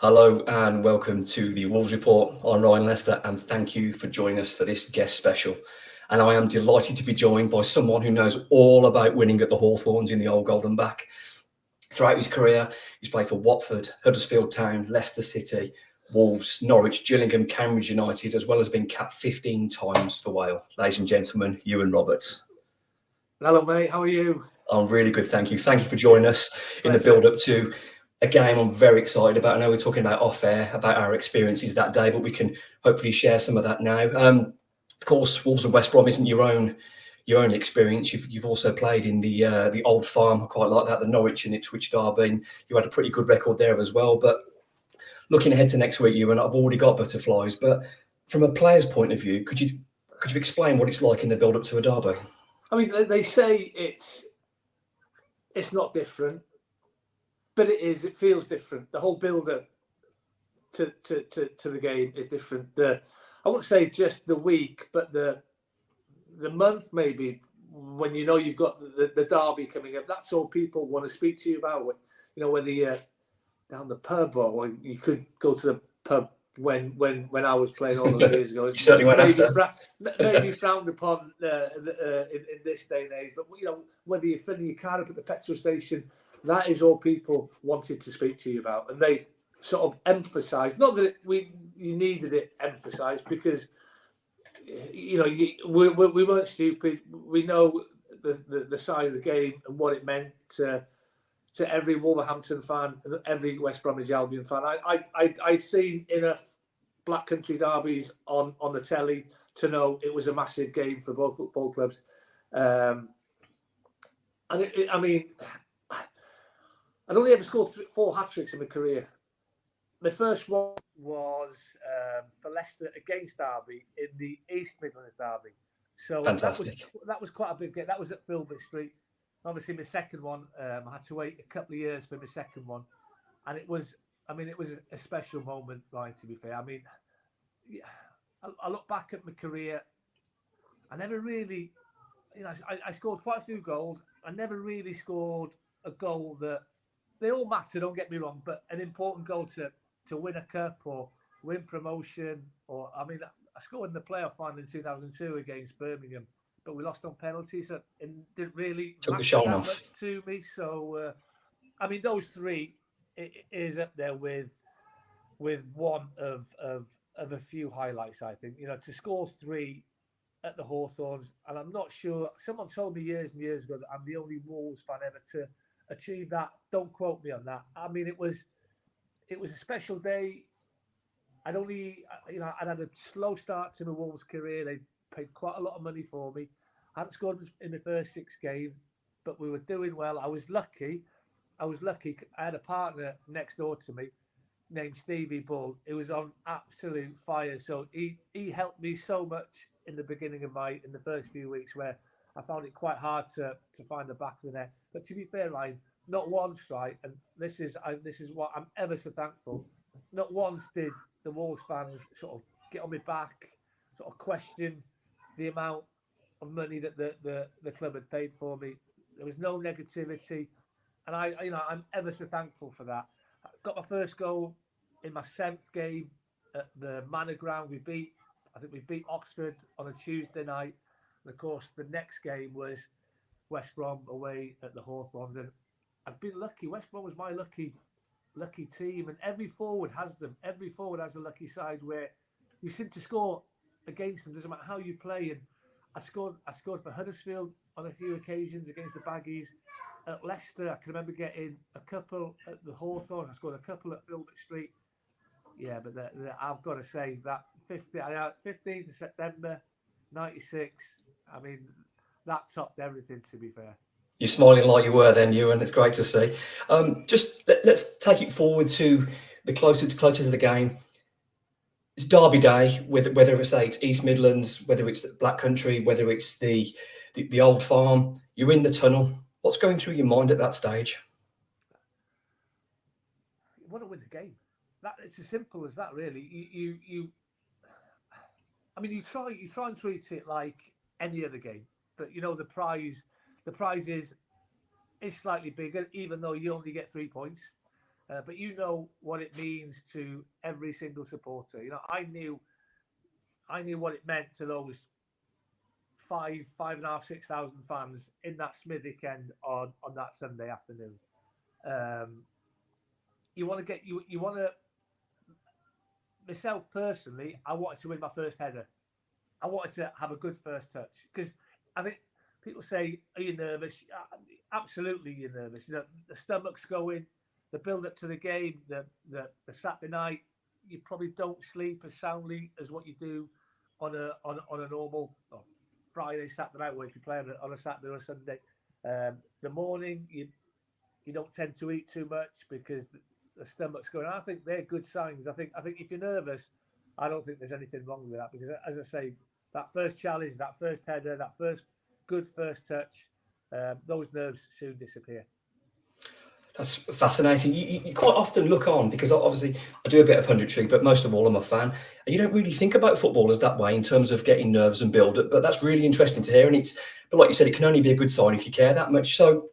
Hello and welcome to the Wolves Report. I'm Ryan Lester and thank you for joining us for this guest special. And I am delighted to be joined by someone who knows all about winning at the Hawthorns in the old Golden Back. Throughout his career, he's played for Watford, Huddersfield Town, Leicester City, Wolves, Norwich, Gillingham, Cambridge United, as well as being capped 15 times for Wales. Ladies and gentlemen, Iwan Roberts. Hello, mate. How are you? I'm really good, thank you. Thank you for joining us in the build-up to a game I'm very excited about. I know we're talking about off-air, about our experiences that day, but we can hopefully share some of that now. Of course, Wolves and West Brom isn't your own experience. You've also played in the Old Farm. I quite like that, the Norwich and Ipswich derby. You had a pretty good record there as well. But looking ahead to next week, Ewan, I've already got butterflies. But from a player's point of view, could you explain what it's like in the build-up to a derby? I mean, they say it's not different, but it is. It feels different. The whole build-up to the game is different. I wouldn't say just the week, but the month maybe, when you know you've got the derby coming up. That's all people want to speak to you about. You know, whether you're down the pub or you could go to the pub when I was playing all those years ago. You certainly went after. Maybe frowned upon in this day and age. But you know, whether you're filling your car up at the petrol station, that is all people wanted to speak to you about, and they sort of emphasised. Not that you needed it emphasised, because you know we weren't stupid. We know the size of the game and what it meant to every Wolverhampton fan and every West Bromwich Albion fan. I'd seen enough Black Country derbies on the telly to know it was a massive game for both football clubs. I mean, I'd only ever scored 4 hat-tricks in my career. My first one was for Leicester against Derby in the East Midlands derby. So fantastic. That was quite a big game. That was at Filbert Street. Obviously, my second one, I had to wait a couple of years for my second one, and it was a special moment, Ryan. To be fair, I mean, I look back at my career. I never really, you know, I scored quite a few goals. I never really scored a goal that they all matter. Don't get me wrong, but an important goal to win a cup or win promotion, or I mean, I scored in the playoff final in 2002 against Birmingham. But we lost on penalties, so it didn't really matter that much to me. So, I mean, those 3 is up there with one of a few highlights. I think, you know, to score 3 at the Hawthorns, and I'm not sure. Someone told me years and years ago that I'm the only Wolves fan ever to achieve that. Don't quote me on that. I mean, it was a special day. I'd had a slow start to my Wolves career. They paid quite a lot of money for me. I hadn't scored in the first 6 games, but we were doing well. I was lucky. I had a partner next door to me named Stevie Bull. It was on absolute fire. So he helped me so much in the beginning of in the first few weeks, where I found it quite hard to find the back of the net. But to be fair, Ryan, not once, right? And this is what I'm ever so thankful. Not once did the Wolves fans sort of get on my back, sort of question the amount of money that the club had paid for me. There was no negativity, and I'm ever so thankful for that. I got my first goal in my 7th game at the Manor Ground. We beat Oxford on a Tuesday night, and of course the next game was West Brom away at the Hawthorns, and I've been lucky. West Brom was my lucky team, and every forward has them. Every forward has a lucky side where you seem to score against them. Doesn't matter how you play. And I scored for Huddersfield on a few occasions against the Baggies. At Leicester, I can remember getting a couple at the Hawthorns. I scored a couple at Filbert Street. Yeah, but I've got to say that 15th of September, 96. I mean, that topped everything, to be fair. You're smiling like you were then, Ewan. It's great to see. Let's take it forward to the closer to the game. It's Derby Day, whether it's East Midlands, whether it's the Black Country, whether it's the Old Farm. You're in the tunnel. What's going through your mind at that stage? You want to win the game. It's as simple as that, really. You I mean, you try and treat it like any other game, but you know the prize is slightly bigger, even though you only get 3 points. but you know what it means to every single supporter. You know, I knew what it meant to those 5.5, 6,000 fans in that Smithwick end on that Sunday afternoon. You want to get you want to. Myself personally, I wanted to win my first header. I wanted to have a good first touch because I think people say, "Are you nervous?" Absolutely, you're nervous. You know, the stomach's going, the build up to the game, the Saturday night. You probably don't sleep as soundly as what you do on a normal Friday, Saturday night, or if you play on a Saturday or a Sunday. The morning, you don't tend to eat too much because the stomach's going. I think they're good signs. I think if you're nervous, I don't think there's anything wrong with that because, as I say, that first challenge, that first header, that first good first touch, those nerves soon disappear. That's fascinating. You quite often look on because obviously I do a bit of punditry, but most of all I'm a fan. And you don't really think about footballers that way in terms of getting nerves and build up. But that's really interesting to hear. But like you said, it can only be a good sign if you care that much. So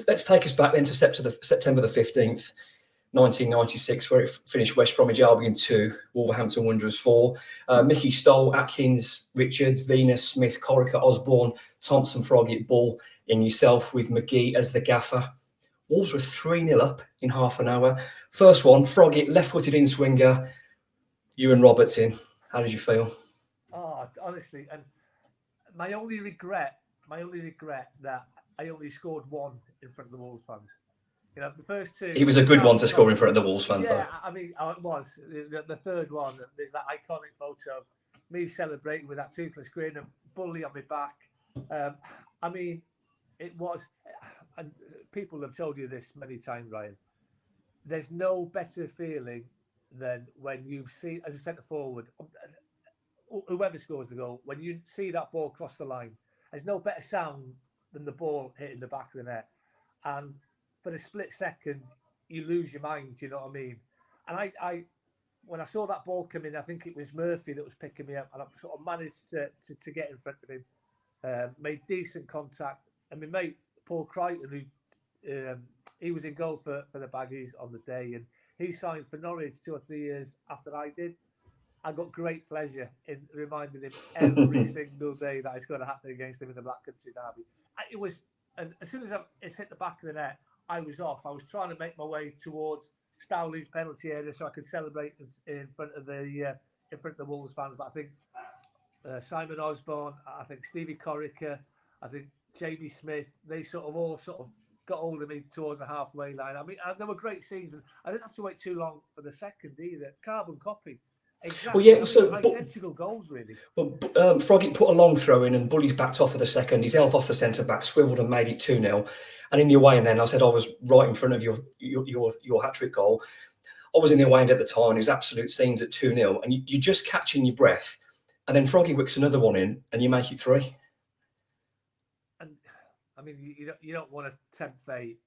let's take us back then to September the 15th, 1996, where it finished West Bromwich Albion 2, Wolverhampton Wanderers 4. Mickey Stoll, Atkins, Richards, Venus, Smith, Corica, Osborne, Thompson, Froggy, Bull, in yourself with McGee as the gaffer. Wolves were 3-0 up in half an hour. First one, Froggy, left-footed in-swinger, Iwan Roberts in. How did you feel? Oh, honestly, and my only regret that I only scored one in front of the Wolves fans. You know, the first two. It was a good one to score in front of the Wolves fans, though. I mean, it was. The third one, there's that iconic photo of me celebrating with that toothless grin and Bully on my back. I mean, it was, and people have told you this many times, Ryan. There's no better feeling than when you see, as a centre forward, whoever scores the goal, when you see that ball cross the line, there's no better sound than the ball hitting the back of the net. And for a split second, you lose your mind, you know what I mean? And I when I saw that ball come in, I think it was Murphy that was picking me up, and I sort of managed to get in front of him, made decent contact. And my mate, Paul Crichton, who he was in goal for the Baggies on the day, and he signed for Norwich 2 or 3 years after I did. I got great pleasure in reminding him every single day that it's going to happen against him in the Black Country Derby. It was, and as soon as it's hit the back of the net, I was off. I was trying to make my way towards Stowley's penalty area so I could celebrate in front of the Wolves fans. But I think Simon Osborne, I think Stevie Corica, I think Jamie Smith, they all got hold of me towards the halfway line. I mean, there were great scenes, and I didn't have to wait too long for the second either. Carbon copy. Exactly. Well, yeah, so identical goals, really. Well, Froggy put a long throw in, and Bully's backed off for the second. He's held off the centre back, swiveled and made it 2-0. And in the away end, then I said I was right in front of your hat trick goal. I was in the away end at the time. It was absolute scenes at 2-0, and you're just catching your breath. And then Froggy wicks another one in, and you make it 3. And I mean, you don't want to tempt fate,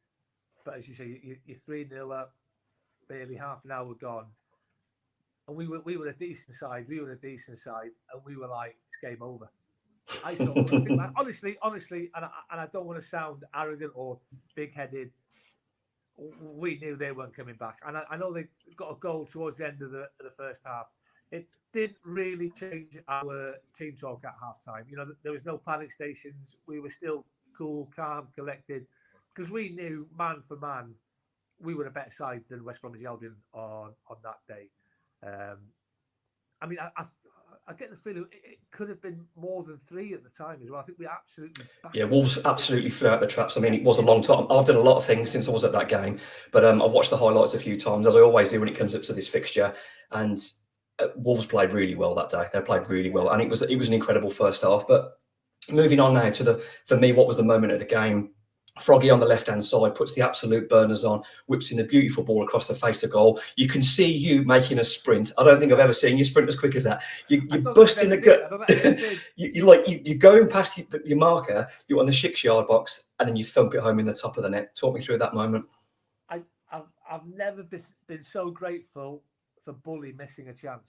but as you say, you're 3-0 up, barely half an hour gone. And we were a decent side. And we were like, it's game over. I think, like, honestly, and I don't want to sound arrogant or big-headed. We knew they weren't coming back, and I know they got a goal towards the end of the first half. It didn't really change our team talk at halftime. You know, there was no panic stations. We were still cool, calm, collected, because we knew man for man we were a better side than West Bromwich Albion on that day. I mean, I get the feeling it could have been more than 3 at the time as well. I think we absolutely... Yeah, Wolves absolutely flew out the traps. I mean, it was a long time. I've done a lot of things since I was at that game, but I've watched the highlights a few times, as I always do when it comes up to this fixture. And Wolves played really well that day. They played really well, and it was an incredible first half. But moving on now to for me, what was the moment of the game? Froggy on the left-hand side puts the absolute burners on, whips in a beautiful ball across the face of goal. You can see you making a sprint. I don't think I've ever seen you sprint as quick as that. You're busting the gut. You're going past your marker, you're on the 6-yard box, and then you thump it home in the top of the net. Talk me through that moment. I've never been so grateful for Bully missing a chance,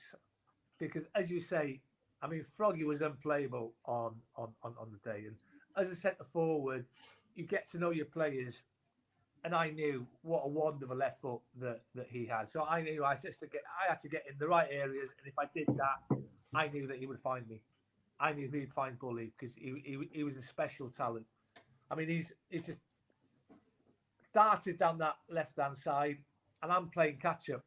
because, as you say, I mean, Froggy was unplayable on the day, and as a centre forward, you get to know your players and I knew what a wonderful left foot that he had. So I knew I had to get in the right areas, and if I did that, I knew that he would find me. I knew he'd find Bully because he was a special talent. I mean, he's just darted down that left-hand side, and I'm playing catch-up.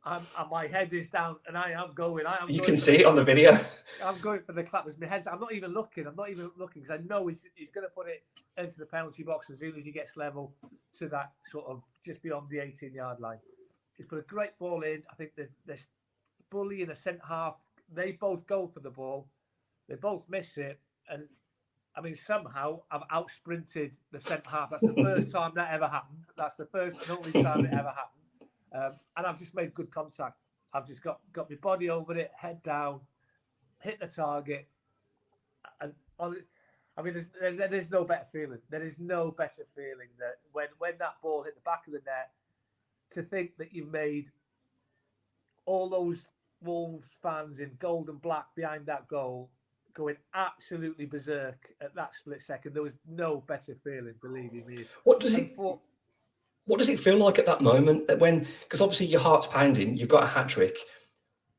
And my head is down, and I am going. You can see it on the video. I'm going for the clappers. My head's. I'm not even looking because I know he's going to put it into the penalty box as soon as he gets level to that sort of just beyond the 18-yard line. He's put a great ball in. I think there's Bully and a centre half. They both go for the ball. They both miss it, and I mean somehow I've outsprinted the centre half. That's the first time that ever happened. That's the first and only time it ever happened. And I've just made good contact. I've just got my body over it, head down, hit the target. And I mean, there's no better feeling. There is no better feeling that when that ball hit the back of the net, to think that you've made all those Wolves fans in gold and black behind that goal going absolutely berserk at that split second. There was no better feeling, believe you me. What does it feel like at that moment because obviously your heart's pounding, you've got a hat trick,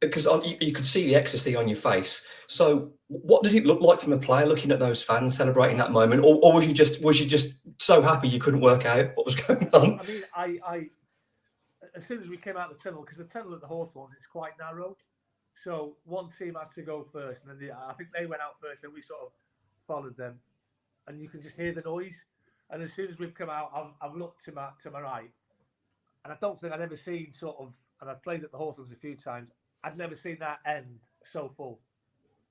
because you could see the ecstasy on your face. So what did it look like from a player looking at those fans celebrating that moment, or was you just so happy you couldn't work out what was going on? I mean, I as soon as we came out of the tunnel, because the tunnel at the Hawthorns, it's quite narrow, so one team has to go first, and then I think they went out first, and we sort of followed them, and you can just hear the noise. And as soon as we've come out, I've looked to my right, and I don't think I'd ever seen and I've played at the Hawthorns a few times, I'd never seen that end so full.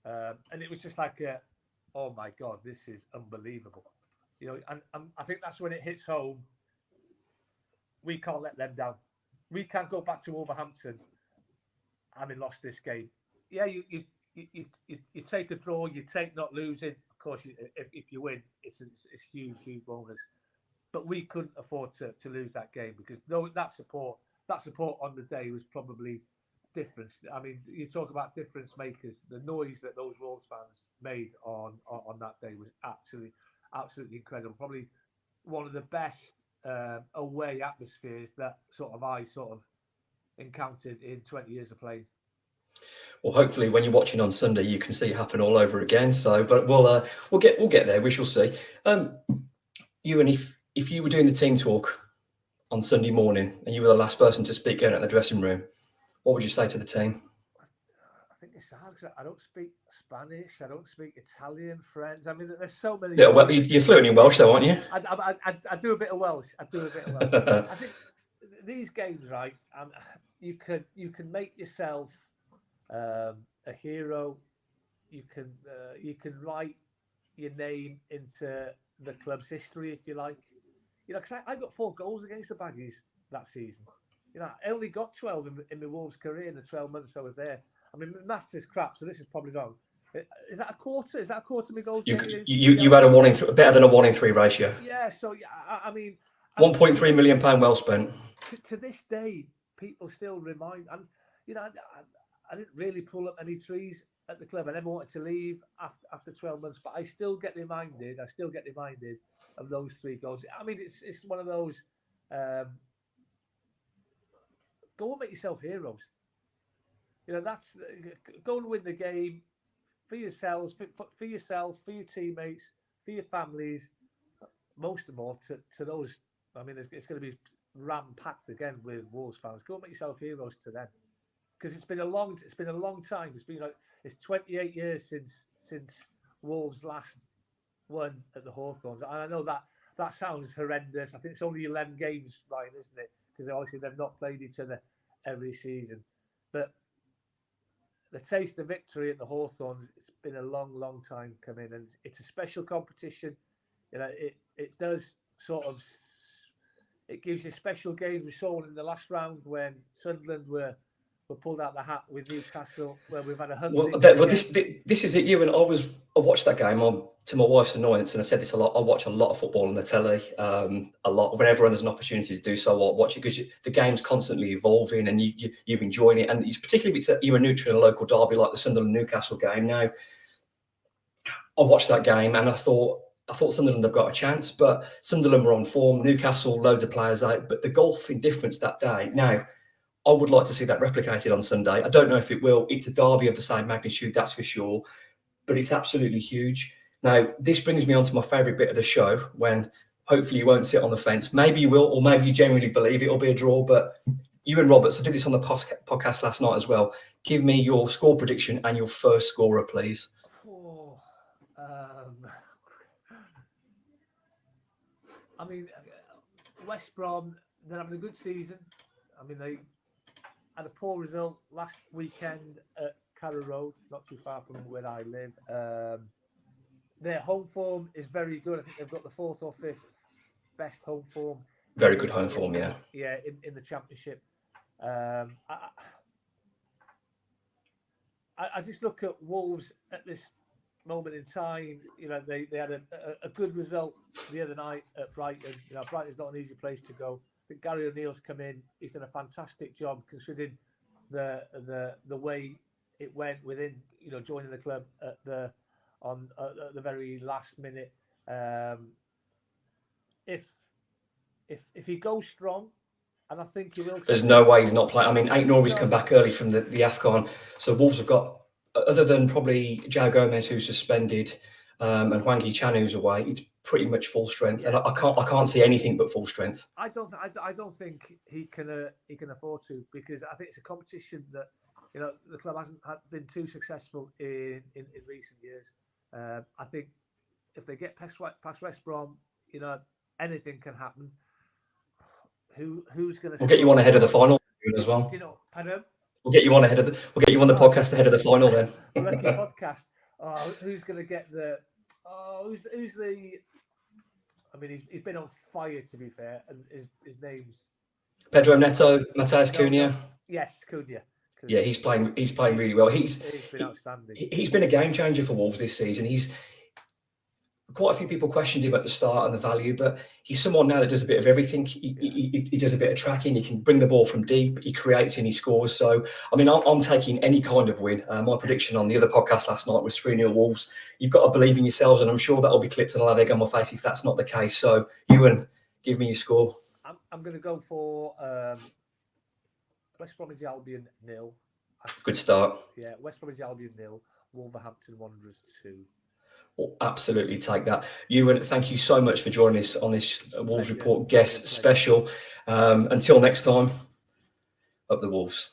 And it was just like, oh my God, this is unbelievable. You know, and I think that's when it hits home. We can't let them down. We can't go back to Wolverhampton having lost this game. Yeah, you take a draw, you take not losing. Of course, if you win, it's huge bonus. But we couldn't afford to lose that game, because that support on the day was probably different. I mean, you talk about difference makers. The noise that those Wolves fans made on that day was absolutely incredible. Probably one of the best away atmospheres that I encountered in 20 years of playing. Well, hopefully, when you're watching on Sunday, you can see it happen all over again. So, but we'll get there. We shall see. Ewan, if you were doing the team talk on Sunday morning and you were the last person to speak out in the dressing room, what would you say to the team? I think it's hard because I don't speak Spanish, I don't speak Italian, French. I mean, there's so many. Yeah, well, you're fluent in Welsh, though, aren't you? I do a bit of Welsh. I think these games, right? You can make yourself a hero. You can write your name into the club's history, if you like. You know, because I got 4 goals against the Baggies that season. You know, I only got 12 in my Wolves career in the 12 months I was there. I mean, maths is crap, so this is probably wrong. Is that a quarter? Is that a quarter of my goals? You had a better than a 1 in 3 ratio. Yeah, so I mean, £1.3 million well spent. To this day, people still remind. And you know, I didn't really pull up any trees at the club. I never wanted to leave after 12 months, but I still get reminded. Of those 3 goals. I mean, it's one of those. Go and make yourself heroes. You know, that's go and win the game for yourselves, for yourself, for your teammates, for your families. Most of all, to those. I mean, it's going to be ram-packed again with Wolves fans. Go and make yourself heroes to them, because it's been a long time. It's 28 years since Wolves last won at the Hawthorns. And I know that sounds horrendous. I think it's only 11 games, Ryan, isn't it? Because obviously they've not played each other every season. But the taste of victory at the Hawthorns, it's been a long time coming, and it's a special competition. You know, it does it gives you special games. We saw one in the last round when Sunderland were pulled out the hat with Newcastle, where we've had a hundred. Well, this is it, Ewan. I watched that game to my wife's annoyance, and I said this a lot. I watch a lot of football on the telly, a lot. Whenever there's an opportunity to do so, I watch it, because the game's constantly evolving, and you're enjoying it. And it's particularly if you're a neutral in a local derby like the Sunderland Newcastle game. Now, I watched that game, and I thought, I thought Sunderland have got a chance, but Sunderland were on form. Newcastle, loads of players out, but the golf indifference that day. Now, I would like to see that replicated on Sunday. I don't know if it will. It's a derby of the same magnitude, that's for sure, but it's absolutely huge. Now, this brings me on to my favourite bit of the show, when hopefully you won't sit on the fence. Maybe you will, or maybe you genuinely believe it'll be a draw. But Iwan Roberts, I did this on the podcast last night as well. Give me your score prediction and your first scorer, please. I mean, West Brom, they're having a good season. I mean, they had a poor result last weekend at Carrow Road, not too far from where I live. Their home form is very good. I think they've got the 4th or 5th best home form. Very good home form, yeah. Yeah, in the Championship. I just look at Wolves at this moment in time. You know, they had a good result the other night at Brighton. You know, Brighton's not an easy place to go. I think Gary O'Neill's come in. He's done a fantastic job considering the way it went within, you know, joining the club at the very last minute. If he goes strong, and I think he will. There's no way he's not playing. I mean, Aït-Nouri's come back early from the AFCON. So Wolves have got, other than probably João Gomez, who's suspended, and Hwang Chan, who's away, it's pretty much full strength. Yeah. And I can't see anything but full strength. I don't think he can afford to, because I think it's a competition that, you know, the club hasn't been too successful in recent years. I think if they get past West Brom, you know, anything can happen. Who's going to? We'll get you on ahead of the final as well. You know, pardon? We'll get you on ahead of the. We'll get you on the podcast ahead of the final then. Lucky podcast. Who's going to get the? Who's the? I mean, he's been on fire, to be fair, and his name's Pedro Neto, Matheus Cunha. Yes, Cunha. Yeah, he's playing really well. He's been outstanding. He's been a game changer for Wolves this season. He's quite a few people questioned him at the start and the value, but he's someone now that does a bit of everything. He does a bit of tracking. He can bring the ball from deep. He creates and he scores. So, I mean, I'm taking any kind of win. My prediction on the other podcast last night was 3-0 Wolves. You've got to believe in yourselves, and I'm sure that'll be clipped and I'll have egg on my face if that's not the case. So, Ewan, give me your score. I'm going to go for West Bromwich Albion 0. Good start. Yeah, West Bromwich Albion 0, Wolverhampton Wanderers 2. We'll absolutely take that. Ewan, thank you so much for joining us on this Wolves Report guest special. Until next time, up the Wolves.